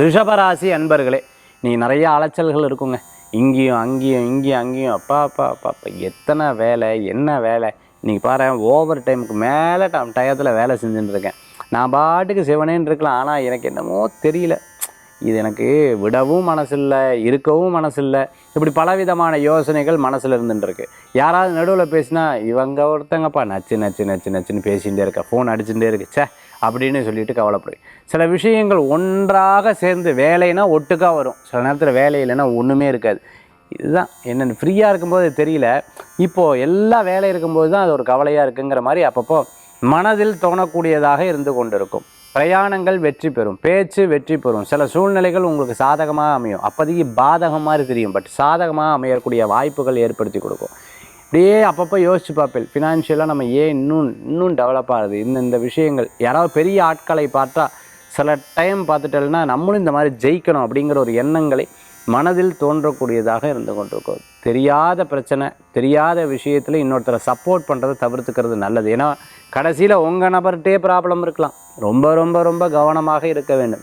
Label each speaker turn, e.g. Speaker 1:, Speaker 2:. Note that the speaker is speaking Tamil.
Speaker 1: ரிஷபராசி அன்பர்களே, நீ நிறைய அலைச்சல்கள் இருக்குங்க. இங்கேயும் அங்கேயும் இங்கேயும் அங்கேயும் அப்பா அப்பா அப்பா அப்பா எத்தனை வேலை, என்ன வேலை. இன்றைக்கி பாரு, ஓவர் டைமுக்கு மேலே டயத்தில் வேலை செஞ்சுட்டு இருக்கேன். நான் பாட்டுக்கு சிவனேன்னு இருக்கலாம், ஆனால் எனக்கு என்னமோ தெரியல, இது எனக்கு விடவும் மனசில்லை, இருக்கவும் மனசில்லை. இப்படி பலவிதமான யோசனைகள் மனசில் இருந்துட்டுருக்கு. யாராவது நடுவில் பேசினா, இவங்க ஒருத்தங்கப்பா நச்சு நச்சு நச்சு நச்சுன்னு பேசிகிட்டே இருக்கா, ஃபோன் அடிச்சுட்டே இருக்கு, சே அப்படின்னு சொல்லிட்டு கவலைப்படுவேன். சில விஷயங்கள் ஒன்றாக சேர்ந்து வேலைனா ஒட்டுக்காக வரும், சில நேரத்தில் வேலை இல்லைன்னா ஒன்றுமே இருக்காது. இதுதான் என்னென்னு ஃப்ரீயாக இருக்கும்போது தெரியல, இப்போது எல்லா வேலை இருக்கும்போது தான் அது ஒரு கவலையாக இருக்குங்கிற மாதிரி அப்பப்போ மனதில் தோணக்கூடியதாக இருந்து கொண்டிருக்கும். பிரயாணங்கள் வெற்றி பெறும், பேச்சு வெற்றி பெறும், சில சூழ்நிலைகள் உங்களுக்கு சாதகமாக அமையும். அப்போதைக்கு பாதகம் மாதிரி தெரியும், பட் சாதகமாக அமையக்கூடிய வாய்ப்புகள் ஏற்படுத்தி கொடுக்கும். இப்படியே அப்பப்போ யோசிச்சு பார்ப்பேன், ஃபினான்ஷியலாக நம்ம ஏன் இன்னும் டெவலப் ஆகுது, இந்த விஷயங்கள். யாராவது பெரிய ஆட்களை பார்த்தா சில டைம் பார்த்துட்டேன்னா நம்மளும் இந்த மாதிரி ஜெயிக்கணும் அப்படிங்கிற ஒரு எண்ணங்களை மனதில் தோன்றக்கூடியதாக இருந்து கொண்டிருக்கும். தெரியாத பிரச்சனை, தெரியாத விஷயத்தில் இன்னொருத்தரை சப்போர்ட் பண்ணுறதை தவிர்த்துக்கிறது நல்லது. ஏன்னா கடைசியில் உங்கள் நபர்கிட்டே ப்ராப்ளம் இருக்கலாம். ரொம்ப ரொம்ப ரொம்ப கவனமாக இருக்க வேண்டும்.